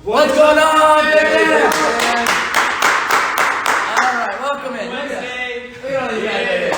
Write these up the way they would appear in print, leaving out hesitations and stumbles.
What's going on, baby? Alright, welcome in. Wednesday. Look at all these guys.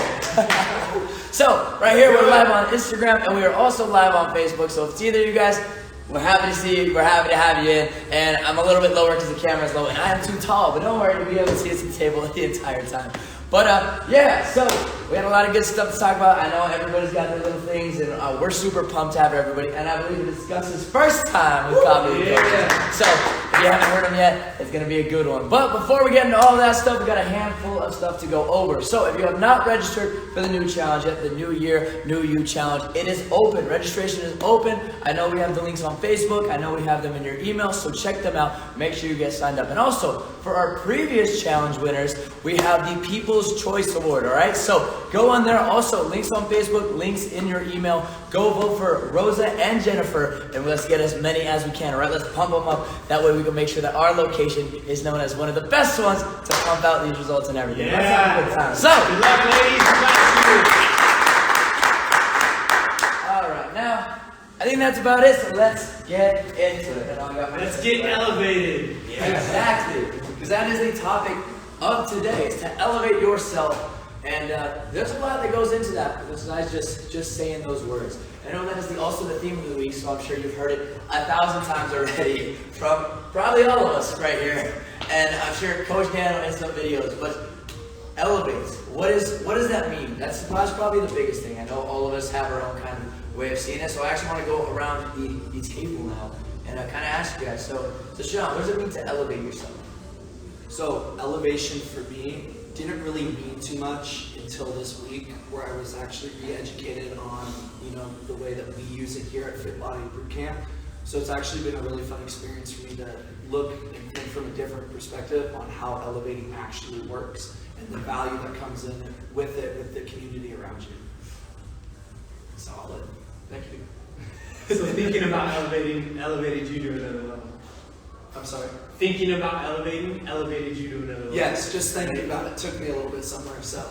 So, right here, we're live on Instagram, and we are also live on Facebook. So, if it's either of you guys, we're happy to see you. We're happy to have you in. And I'm a little bit lower because the camera's low, and I am too tall. But don't worry, you'll be able to see us at the table the entire time. But yeah, so we had a lot of good stuff to talk about. I know everybody's got their little things, and we're super pumped to have everybody. And I believe it's Gus's first time with Comedy Coaches. So if you haven't heard him yet, it's going to be a good one. But before we get into all that stuff, we got a handful of stuff to go over. So if you have not registered for the new challenge yet, the New Year, New You challenge, it is open. Registration is open. I know we have the links on Facebook. I know we have them in your email, so check them out. Make sure you get signed up. And also, for our previous challenge winners, we have the People's Choice Award, all right? So go on there. Also, links on Facebook, links in your email. Go vote for Rosa and Jennifer, and let's get as many as we can, all right? Let's pump them up. That way we can make sure that our location is known as one of the best ones to pump out these results and everything. Yeah. Let's have a good time. So, Good luck, ladies. all right, now, I think that's about it, so let's get into it. Let's get elevated. Yeah, exactly, because that is the topic of today, is to elevate yourself. And there's a lot that goes into that, besides just saying those words. I know that is also the theme of the week, so I'm sure you've heard it 1,000 times already from probably all of us right here. And I'm sure Coach Dan will in some videos, but elevate. What does that mean? That's probably the biggest thing. I know all of us have our own kind of way of seeing it, so I actually want to go around the table now and kind of ask you guys. So Sean, what does it mean to elevate yourself? So elevation for me didn't really mean too much until this week, where I was actually re-educated on, the way that we use it here at Fit Body Bootcamp. So it's actually been a really fun experience for me to look and think from a different perspective on how elevating actually works and the value that comes in with it, with the community around you. Solid. Thank you. So thinking about elevated you to another level. I'm sorry. Thinking about elevated you to another level. Yes, just thinking about it took me a little bit somewhere, so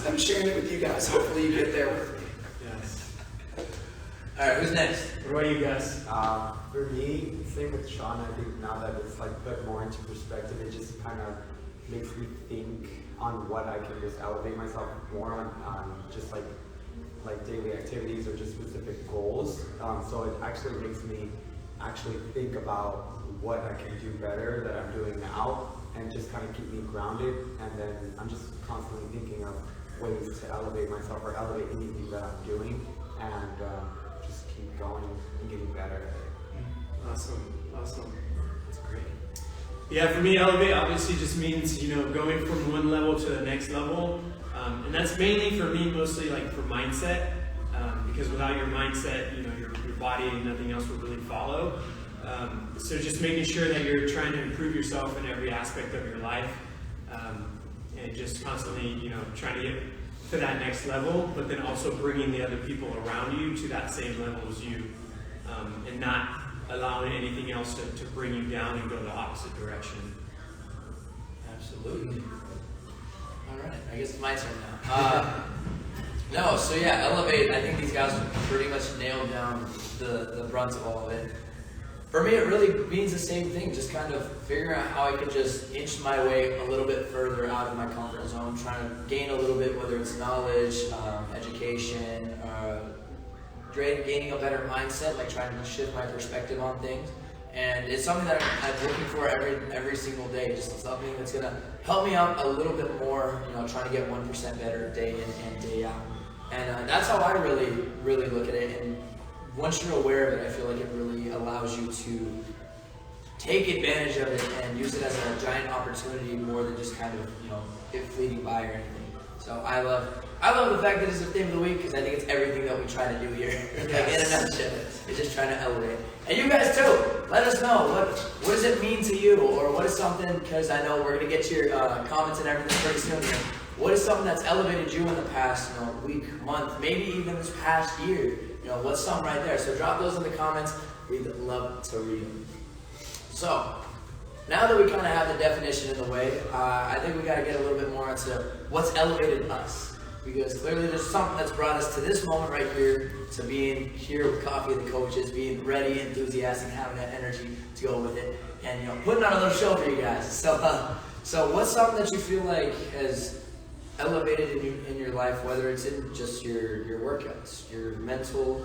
I'm sharing it with you guys. Hopefully you get there with me. Yes. All right, who's next? What about you guys? For me, same with Sean. I think now that it's put more into perspective, it just kind of makes me think on what I can just elevate myself more on just like daily activities or just specific goals. So it actually makes me think about what I can do better that I'm doing now, and just kind of keep me grounded. And then I'm just constantly thinking of ways to elevate myself or elevate anything that I'm doing, and just keep going and getting better at it. Awesome. That's great. Yeah, for me, elevate obviously just means, going from one level to the next level. And that's mainly for me, mostly for mindset. Because without your mindset, your body and nothing else will really follow. So just making sure that you're trying to improve yourself in every aspect of your life. And just constantly, trying to get to that next level, but then also bringing the other people around you to that same level as you. And not allowing anything else to bring you down and go the opposite direction. Absolutely. All right, I guess it's my turn now. So yeah, elevate. I think these guys pretty much nailed down the brunt of all of it. For me, it really means the same thing, just kind of figuring out how I could just inch my way a little bit further out of my comfort zone, trying to gain a little bit, whether it's knowledge, education, gaining a better mindset, trying to shift my perspective on things. And it's something that I'm looking for every single day, just something that's going to help me out a little bit more, trying to get 1% better day in and day out. And that's how I really look at it. And once you're aware of it, I feel like it really allows you to take advantage of it and use it as a giant opportunity more than just kind of, it fleeting by or anything. So I love the fact that it's the theme of the week, because I think it's everything that we try to do here. In a nutshell, it's just trying to elevate. And you guys too, let us know, what does it mean to you, or what is something, because I know we're going to get to your comments and everything pretty soon. What is something that's elevated you in the past, week, month, maybe even this past year? What's something right there? So drop those in the comments. We'd love to read them. So, now that we kind of have the definition in the way, I think we got to get a little bit more into what's elevated us. because clearly there's something that's brought us to this moment right here, to being here with Coffee of the Coaches, being ready, enthusiastic, having that energy to go with it, and putting on a little show for you guys. So what's something that you feel like has elevated in your life, whether it's in just your workouts, your mental,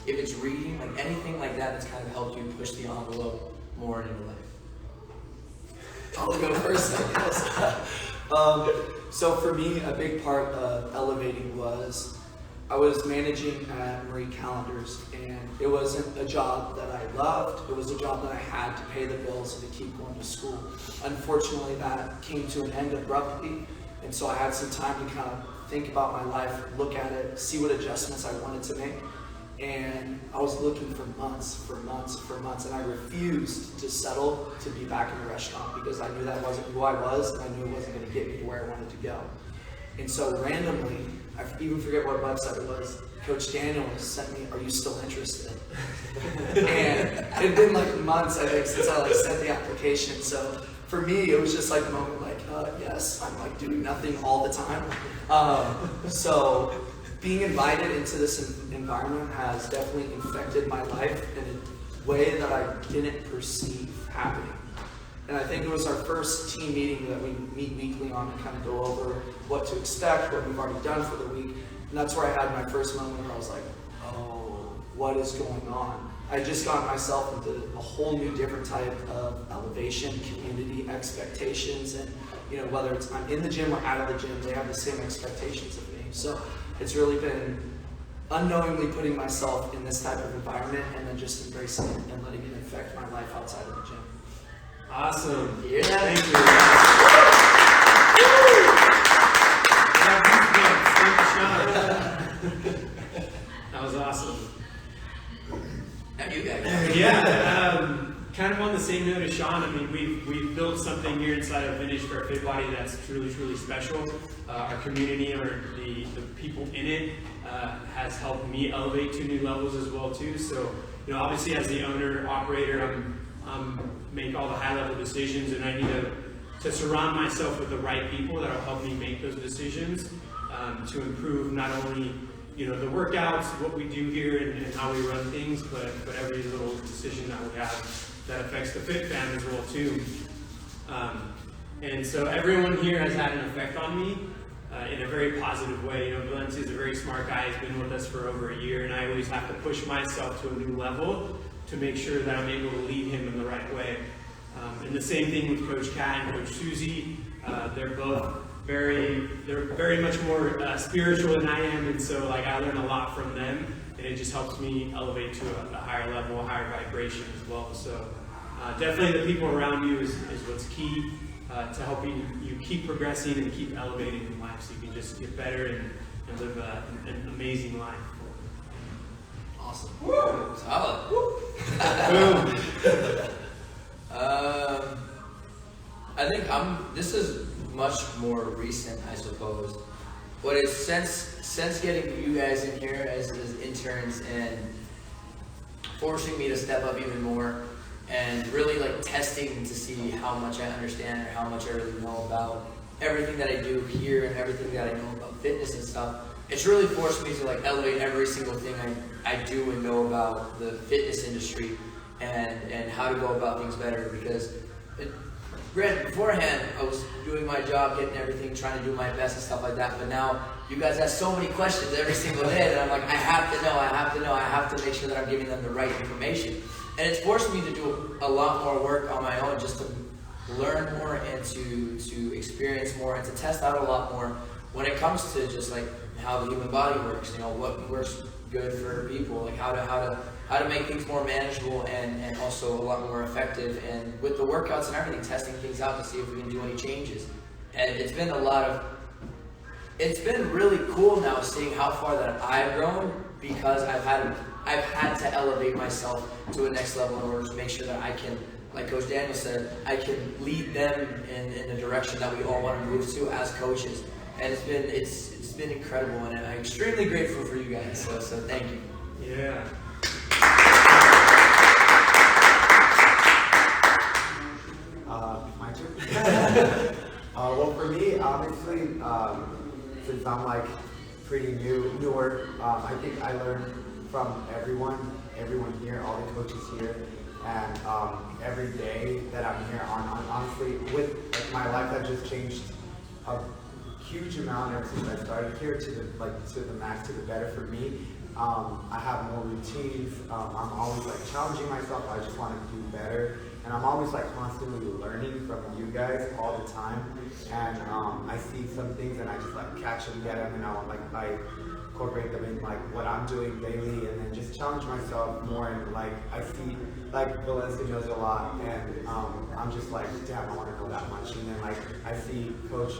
if it's reading, like anything like that that's kind of helped you push the envelope more in your life? I'll go first, I guess. So for me, a big part of elevating was I was managing at Marie Callender's, and it wasn't a job that I loved. It was a job that I had to pay the bills and to keep going to school. Unfortunately, that came to an end abruptly, and so I had some time to kind of think about my life, look at it, see what adjustments I wanted to make. And I was looking for months, and I refused to settle to be back in the restaurant because I knew that wasn't who I was, and I knew it wasn't going to get me to where I wanted to go. And so randomly, I even forget what website it was, Coach Daniel sent me, "Are you still interested?" And it had been like months, I think, since I sent the application. So for me, it was just like a moment like, yes, I'm like doing nothing all the time. So being invited into this environment has definitely infected my life in a way that I didn't perceive happening. And I think it was our first team meeting that we meet weekly on and kind of go over what to expect, what we've already done for the week. And that's where I had my first moment where I was like, oh, what is going on? I just got myself into a whole new different type of elevation, community, expectations, and whether it's I'm in the gym or out of the gym, they have the same expectations of me. So it's really been unknowingly putting myself in this type of environment and then just embracing it and letting it affect my life outside of the gym. Awesome. You hear that? Thank you. That was awesome. Now you guys. Yeah, kind of on the same note as Sean, I mean, we've built something here inside of Vintage for our Fit Body that's truly, truly special. Our community, or the people in it, has helped me elevate to new levels as well too. So, obviously as the owner, operator, I'm make all the high level decisions, and I need to surround myself with the right people that will help me make those decisions to improve not only the workouts, what we do here, and how we run things, but every little decision that we have that affects the Fit Fam as well too. And so everyone here has had an effect on me in a very positive way. Valencia is a very smart guy. He's been with us for over a year, and I always have to push myself to a new level to make sure that I'm able to lead him in the right way. And the same thing with Coach Kat and Coach Susie. They're both very much more spiritual than I am, and so I learn a lot from them, and it just helps me elevate to a higher level, a higher vibration as well. So definitely the people around you is what's key to helping you keep progressing and keep elevating in life, so you can just get better and live an amazing life. Awesome. Woo! Solid. Woo! Boom. I think this is much more recent, I suppose. But it's since getting you guys in here as interns and forcing me to step up even more and really testing to see how much I understand or how much I really know about everything that I do here and everything that I know about fitness and stuff. It's really forced me to elevate every single thing I do and know about the fitness industry and how to go about things better, because granted, beforehand I was doing my job, getting everything, trying to do my best and stuff like that, but now you guys ask so many questions every single day that I'm like, I have to make sure that I'm giving them the right information. And it's forced me to do a lot more work on my own, just to learn more and to experience more and to test out a lot more when it comes to just how the human body works, what works good for people, how to make things more manageable and also a lot more effective, and with the workouts and everything, testing things out to see if we can do any changes. And it's been really cool now seeing how far that I've grown, because I've had to elevate myself to a next level in order to make sure that I can, like Coach Daniel said, I can lead them in the direction that we all want to move to as coaches. And it's been incredible, and I'm extremely grateful for you guys. So thank you. Yeah. My turn. Well, for me, obviously, since I'm pretty newer. I think I learned from everyone here, all the coaches here, and every day that I'm here. Honestly, with my life, that just changed a huge amount ever since I started here to the max, to the better for me. I have more routines. I'm always like challenging myself. I just want to do better, and I'm always like constantly learning from you guys all the time. And I see some things and I just like catch them, get them, and I incorporate them in like what I'm doing daily, and then just challenge myself more. And like I see like Valencia knows a lot, and I'm just like, damn, I want to know that much. And then like I see Coach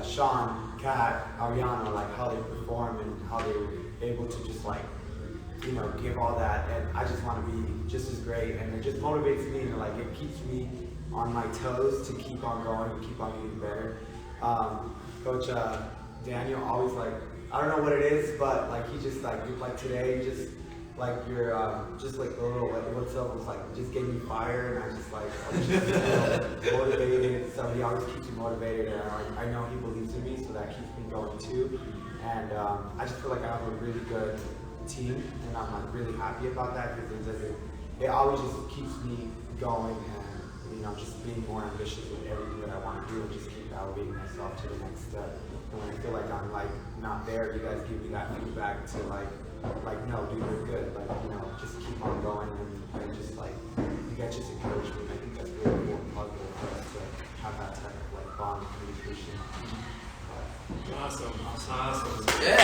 Sean, Kat, Ariana, like how they perform and how they're able to just like, you know, give all that, and I just want to be just as great, and it just motivates me, and like it keeps me on my toes to keep on going, to keep on getting better. Coach Daniel always like, I don't know what it is, but like he just like today, just like you're just like the little like what's up was like just gave me fire, and I just like I was just motivated. So he always keeps me motivated, and I know he believes in me, so that keeps me going too. And I just feel like I have a really good team, and I'm like really happy about that, because it always just keeps me going, and you know, just being more ambitious with everything that I want to do, and just keep elevating myself to the next step. And when I feel like I'm like not there, you guys give me that feedback to like no, dude, you're good. Like, you know, just keep on going, and just like you guys just encourage me. I think that's really important positive for us to have that type of like bond and communication. Awesome. Yeah.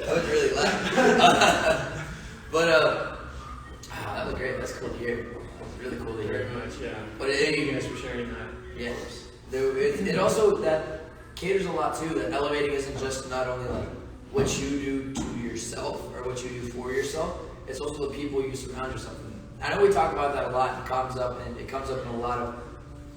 That was really loud. But that was great. That's cool to hear. Really cool to hear. Very much, yeah. But Thank you guys for sharing that. Yeah. It also that caters a lot too. That elevating isn't just not only like what you do to yourself or what you do for yourself. It's also the people you surround yourself with. I know we talk about that a lot. It comes up in a lot of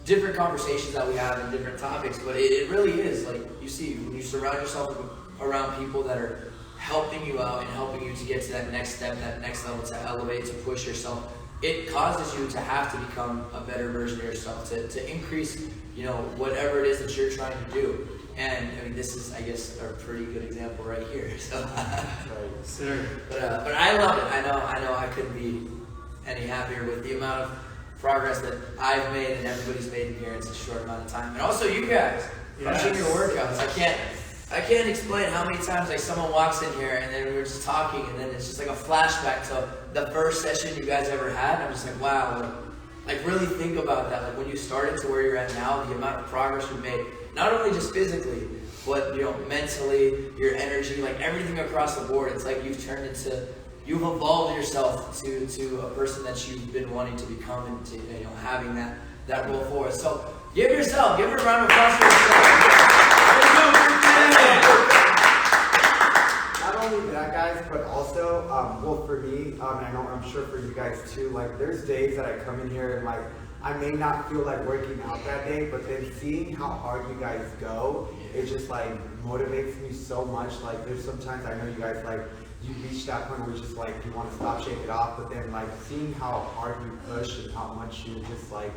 different conversations that we have and different topics. But it really is like you see when you surround yourself around people that are helping you out and helping you to get to that next step, that next level, to elevate, to push yourself. It causes you to have to become a better version of yourself, to increase, you know, whatever it is that you're trying to do. And I mean, this is, I guess, a pretty good example right here. So, Sir. but I love it. I know I couldn't be any happier with the amount of progress that I've made and everybody's made in here in such a short amount of time. And also you guys, watching your workouts. I can't explain how many times like someone walks in here and then we're just talking, and then it's just like a flashback to the first session you guys ever had. And I'm just like, wow, like really think about that. Like when you started to where you're at now, the amount of progress you've made, not only just physically, but you know, mentally, your energy, like everything across the board. It's like you've evolved yourself to a person that you've been wanting to become, and to, you know, having that role for us. So give it a round of applause for yourself. Not only that, guys, but also, well, for me, and I know I'm sure for you guys too, like there's days that I come in here and like I may not feel like working out that day, but then seeing how hard you guys go, it just like motivates me so much. Like there's sometimes I know you guys like you reach that point where it's just like you want to stop, shake it off, but then like seeing how hard you push and how much you're just like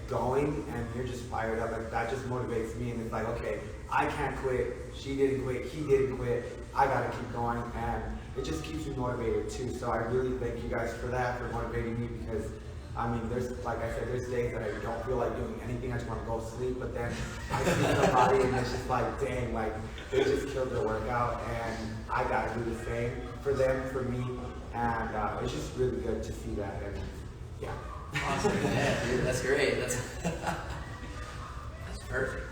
going and you're just fired up, like that just motivates me. And it's like, okay, I can't quit, she didn't quit, he didn't quit, I gotta keep going, and it just keeps me motivated too. So I really thank you guys for that, for motivating me, because I mean, there's, like I said, there's days that I don't feel like doing anything, I just want to go sleep, but then I see somebody and it's just like, dang, like they just killed their workout, and I gotta do the same for them, for me, and it's just really good to see that, and yeah. Awesome. Yeah, dude, that's great. That's perfect.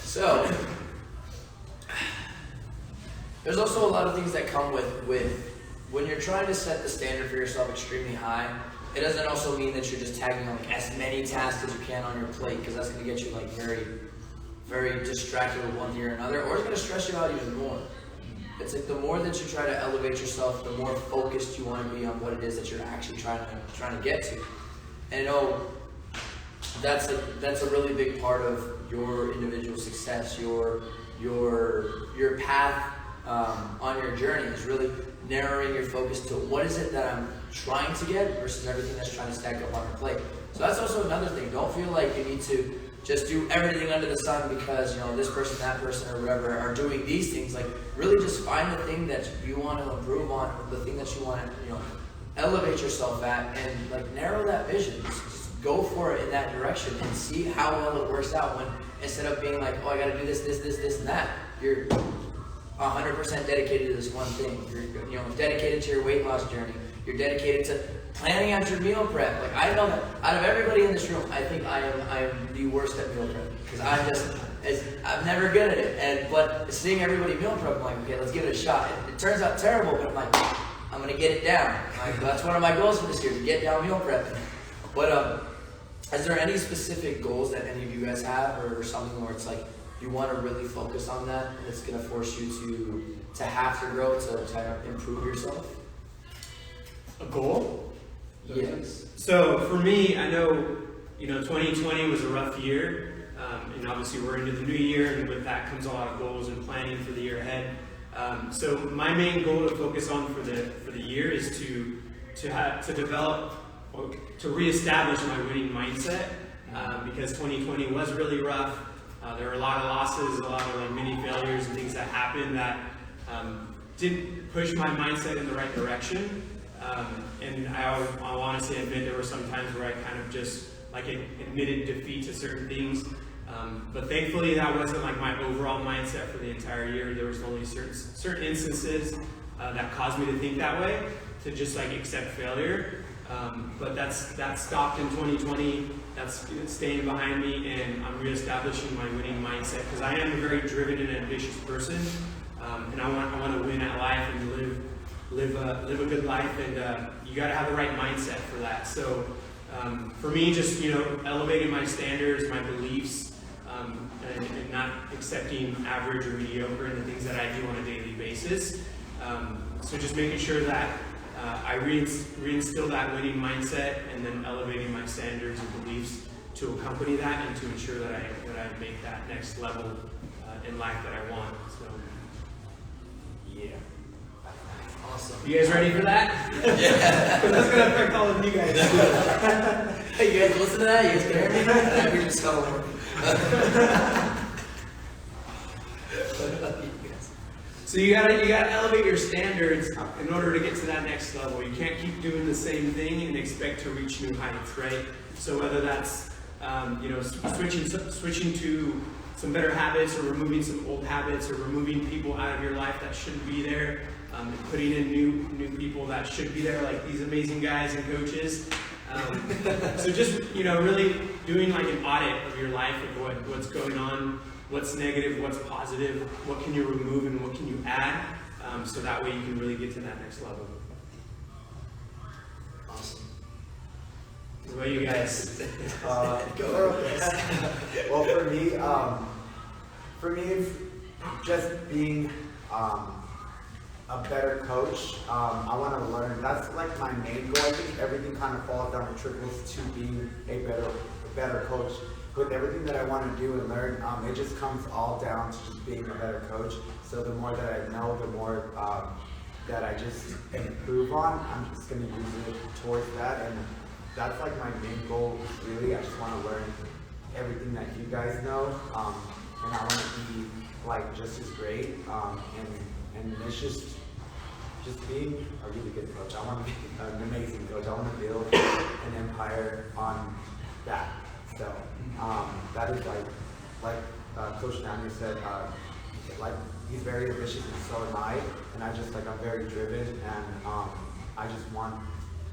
So, there's also a lot of things that come with when you're trying to set the standard for yourself extremely high. It doesn't also mean that you're just tagging on like as many tasks as you can on your plate, because that's going to get you like very, very distracted with one thing or another, or it's going to stress you out even more. It's like the more that you try to elevate yourself, the more focused you want to be on what it is that you're actually trying to get to. And you know, that's a really big part of your individual success, your path on your journey is really narrowing your focus to what is it that I'm trying to get versus everything that's trying to stack up on your plate. So that's also another thing. Don't feel like you need to just do everything under the sun because, this person, that person, or whatever are doing these things. Like, really just find the thing that you want to improve on, the thing that you want to, elevate yourself at, and like narrow that vision. Just go for it in that direction and see how well it works out when, instead of being like, oh, I got to do this, and that, you're 100% dedicated to this one thing. You're, dedicated to your weight loss journey. You're dedicated to planning out your meal prep. Like, I know that out of everybody in this room, I think I am the worst at meal prep because I'm never good at it. But seeing everybody meal prep, I'm like, okay, let's give it a shot. It turns out terrible, but I'm like, I'm gonna get it down. Like, that's one of my goals for this year, to get down meal prepping. But is there any specific goals that any of you guys have, or something where it's like you want to really focus on that, and it's gonna force you to have to grow to improve yourself? A goal? Yes. So for me, I know, 2020 was a rough year, and obviously we're into the new year, and with that comes a lot of goals and planning for the year ahead. So my main goal to focus on for the year is to develop, or to reestablish my winning mindset, because 2020 was really rough. There were a lot of losses, a lot of mini failures and things that happened that didn't push my mindset in the right direction. And I'll honestly admit there were some times where I kind of just admitted defeat to certain things. But thankfully that wasn't my overall mindset for the entire year. There was only certain instances that caused me to think that way, to just accept failure. But that stopped in 2020. That's staying behind me, and I'm reestablishing my winning mindset because I am a very driven and ambitious person, and I want to win at life and live a good life, and you got to have the right mindset for that. So for me, just elevating my standards, my beliefs, and not accepting average or mediocre in the things that I do on a daily basis. So just making sure that I reinstill that winning mindset, and then elevating my standards and beliefs to accompany that, and to ensure that I make that next level in life that I want. So yeah. Awesome. You guys ready for that? Yeah. Because that's going to affect all of you guys. Hey, you guys listen to that? You guys can hear me? I hear you spell it. So you gotta elevate your standards in order to get to that next level. You can't keep doing the same thing and expect to reach new heights, right? So whether that's switching to some better habits, or removing some old habits, or removing people out of your life that shouldn't be there, and putting in new people that should be there, like these amazing guys and coaches. So just really doing an audit of your life, of what's going on, what's negative, what's positive, what can you remove and what can you add, so that way you can really get to that next level. Awesome. What about you guys? Well, for me, it's just being a better coach. I want to learn. That's my main goal. I think everything kind of falls down and trickles to being a better coach. With everything that I want to do and learn, it just comes all down to just being a better coach. So the more that I know, the more that I just improve on, I'm just going to use it towards that. And that's my main goal, really. I just want to learn everything that you guys know. And I want to be just as great. And it's just being a really good coach. I want to be an amazing coach. I want to build an empire on that. So that is Coach Daniel said, he's very ambitious, and so am I. And I'm very driven, and I just want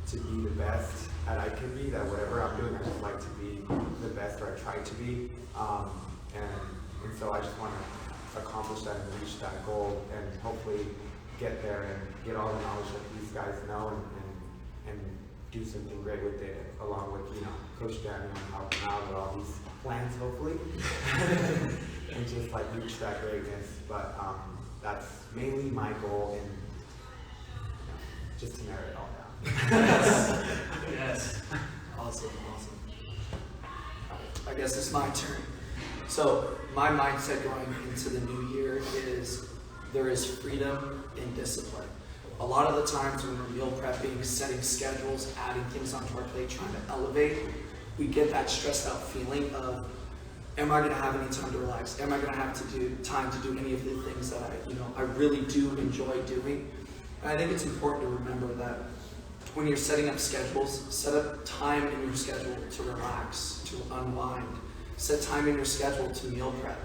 to be the best that I can be. That whatever I'm doing, I just like to be the best, or I try to be. And so I just want to accomplish that and reach that goal, and hopefully get there and get all the knowledge that these guys know, and do something great with it, along with Coach Daniel and helping out with all these plans, hopefully, and just reach that greatness. But that's mainly my goal, and just to narrow it all down. Yes. Awesome. I guess it's my turn. So my mindset going into the new year is there is freedom in discipline. A lot of the times when we're meal prepping, setting schedules, adding things onto our plate, trying to elevate, we get that stressed out feeling of, am I going to have any time to relax? Am I going to have to do time to do any of the things that I really do enjoy doing? And I think it's important to remember that when you're setting up schedules, set up time in your schedule to relax, to unwind. Set time in your schedule to meal prep.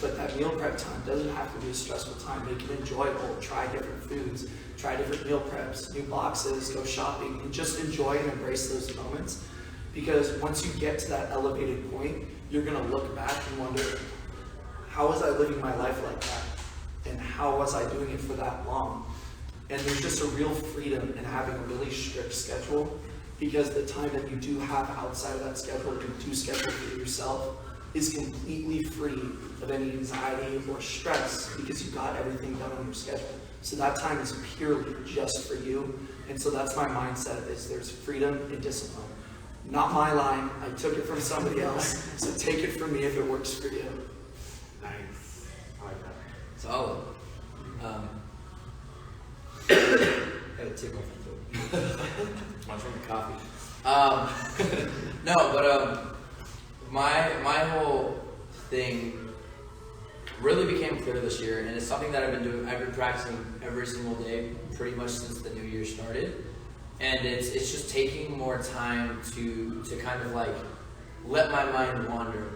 But that meal prep time doesn't have to be a stressful time. Make it enjoyable. Try different foods. Try different meal preps, new boxes, go shopping, and just enjoy and embrace those moments. Because once you get to that elevated point, you're going to look back and wonder, how was I living my life like that? And how was I doing it for that long? And there's just a real freedom in having a really strict schedule, because the time that you do have outside of that schedule, you do schedule for yourself, is completely free of any anxiety or stress, because you got everything done on your schedule. So that time is purely just for you. And so that's my mindset, is there's freedom and discipline. Not my line, I took it from somebody else, so take it from me if it works for you. Nice. I like that. Solid. Got a tickle for Much from the coffee. No, but my whole thing really became clear this year, and it's something that I've been practicing every single day pretty much since the new year started. And it's just taking more time to kind of like let my mind wander.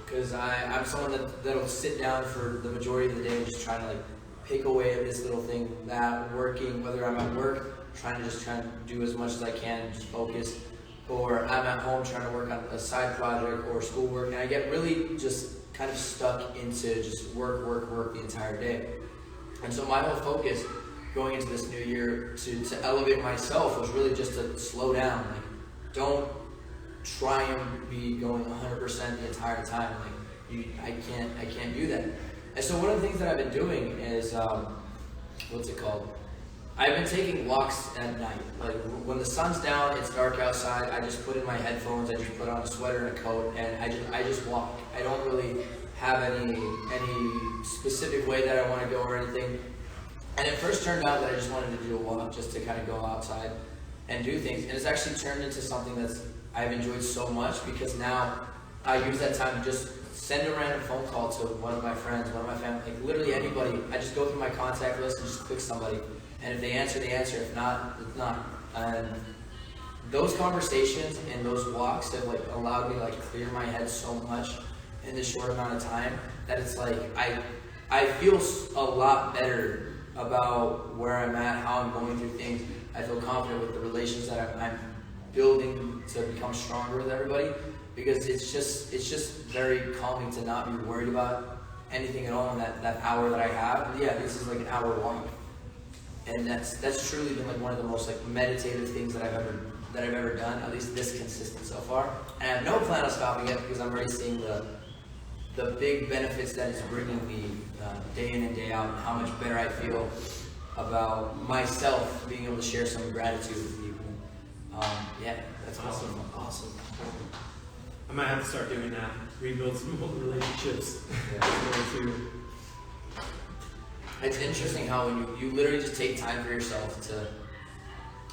Because I'm someone that'll sit down for the majority of the day just trying to like pick away at this little thing, that working, whether I'm at work, trying to do as much as I can, just focus, or I'm at home trying to work on a side project or schoolwork, and I get really just kind of stuck into just work the entire day. And so my whole focus going into this new year to elevate myself was really just to slow down. Like, don't try and be going 100% the entire time. Like, I can't do that. And so one of the things that I've been doing is, what's it called? I've been taking walks at night. Like, when the sun's down, it's dark outside, I just put in my headphones, I just put on a sweater and a coat, and I just walk. I don't really have any specific way that I want to go or anything. And it first turned out that I just wanted to do a walk, just to kind of go outside and do things. And it's actually turned into something I've enjoyed so much, because now I use that time to just send a random phone call to one of my friends, one of my family, like literally anybody. I just go through my contact list and just click somebody. And if they answer, they answer. If not, it's not. And those conversations and those walks have like allowed me to like clear my head so much in this short amount of time that it's like I feel a lot better about where I'm at, how I'm going through things. I feel confident with the relations that I'm building to become stronger with everybody, because it's just very calming to not be worried about anything at all in that hour that I have. Yeah, this is like an hour walk, and that's truly been like one of the most like meditative things that I've ever done, at least this consistent so far. And I have no plan on stopping it, because I'm already seeing the big benefits that it's bringing me day in and day out, and how much better I feel about myself being able to share some gratitude with people. Yeah, that's awesome. Awesome. I might have to start doing that. Rebuild some old relationships. It's interesting how when you literally just take time for yourself to.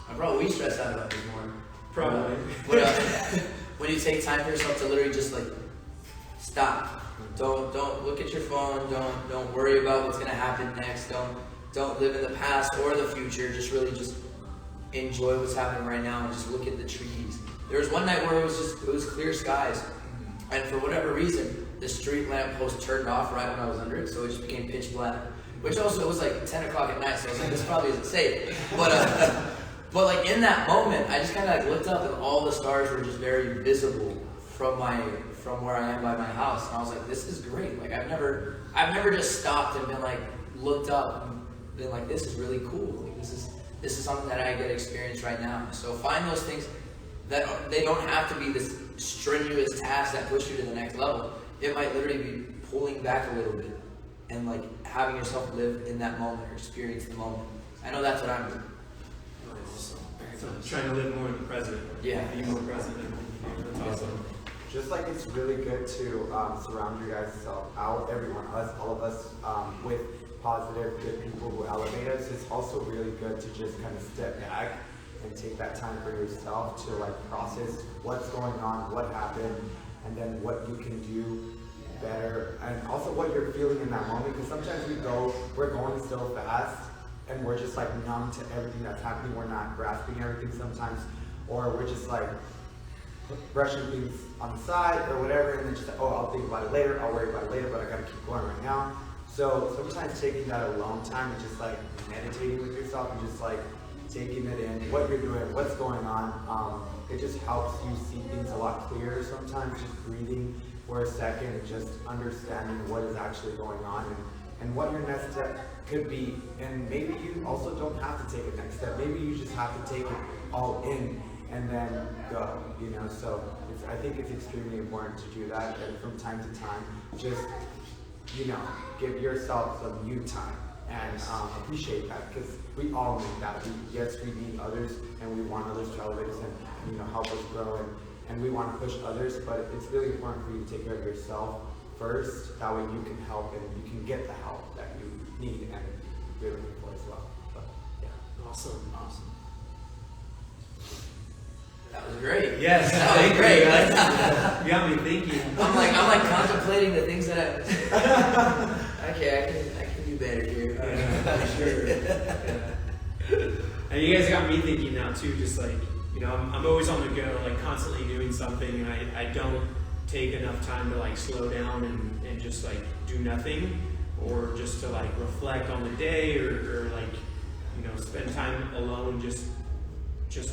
I probably stress out about this more. Probably. But when you take time for yourself to literally just like stop. Don't look at your phone. Don't worry about what's gonna happen next. Don't live in the past or the future. Just really just enjoy what's happening right now and just look at the trees. There was one night where it was clear skies, and for whatever reason, the street lamp post turned off right when I was under it, so it just became pitch black. Which also, it was like 10 o'clock at night, so I was like, this probably isn't safe. But like in that moment, I just kind of like looked up, and all the stars were just very visible from where I am by my house, and I was like, this is great. Like I've never just stopped and been like looked up and been like, this is really cool. Like, this is something that I get to experience right now. So find those things that they don't have to be this strenuous task that push you to the next level. It might literally be pulling back a little bit and like having yourself live in that moment or experience the moment. I know that's what I'm doing. Awesome. Very So nice. trying to live more in the present. Yeah. Be more present. That's awesome. Just like it's really good to surround your guys out, everyone, all of us, with positive, good people who elevate us. It's also really good to just kind of step back and take that time for yourself to like process what's going on, what happened, and then what you can do better, and also what you're feeling in that moment. Because sometimes we're going so fast, and we're just like numb to everything that's happening. We're not grasping everything sometimes, or we're just like brushing things on the side or whatever, and then just like, oh, I'll think about it later, I'll worry about it later, but I gotta keep going right now. So sometimes taking that alone time and just like meditating with yourself and just like taking it in, what you're doing, what's going on, it just helps you see things a lot clearer sometimes, just breathing for a second and just understanding what is actually going on and what your next step could be. And maybe you also don't have to take a next step. Maybe you just have to take it all in and then go, you know? So I think it's extremely important to do that, and from time to time, just, you know, give yourself some you time and appreciate that, because we all need that. Yes, we need others, and we want others to elevate us and, you know, help us grow, and we want to push others, but it's really important for you to take care of yourself first. That way you can help and you can get the help that you need and you're looking for as well. But, yeah. Awesome. That was great. Yes, that was thank great. you. You got me thinking. I'm like contemplating the things that I. Okay, I can do better here. Yeah, sure. Yeah. And you guys got me thinking now too, just like, you know, I'm always on the go, like constantly doing something, and I don't take enough time to like slow down and just like do nothing, or just to like reflect on the day, or like, you know, spend time alone just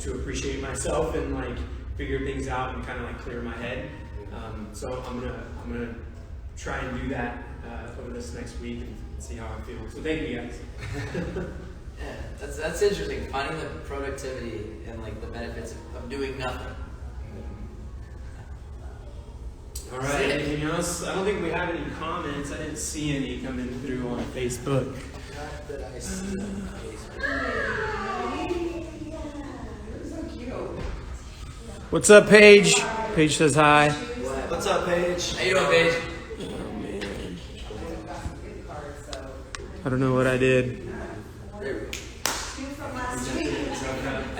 to appreciate myself and like figure things out and kind of like clear my head. So I'm gonna try and do that over this next week and see how I feel. So thank you guys. Yeah, that's interesting. Finding the productivity and like the benefits of doing nothing. All right. Anything else? I don't think we have any comments. I didn't see any coming through on Facebook. Not that I see on Facebook. What's up, Paige? Paige says hi. What's up, Paige? How you doing, Paige? I don't know what I did. There we go. I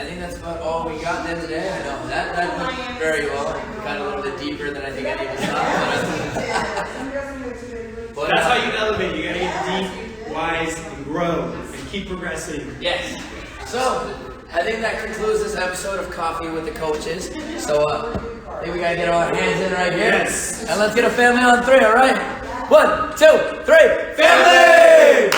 think that's about all we got then today. I know that went very well. Got a little bit deeper than I think I need to stop. But, That's how you elevate. You gotta get deep, wise, and grow, and keep progressing. Yes. So, I think that concludes this episode of Coffee with the Coaches. So, I think we gotta get our hands in right here. Yes. And let's get a family on 3, alright? 1, 2, 3, family!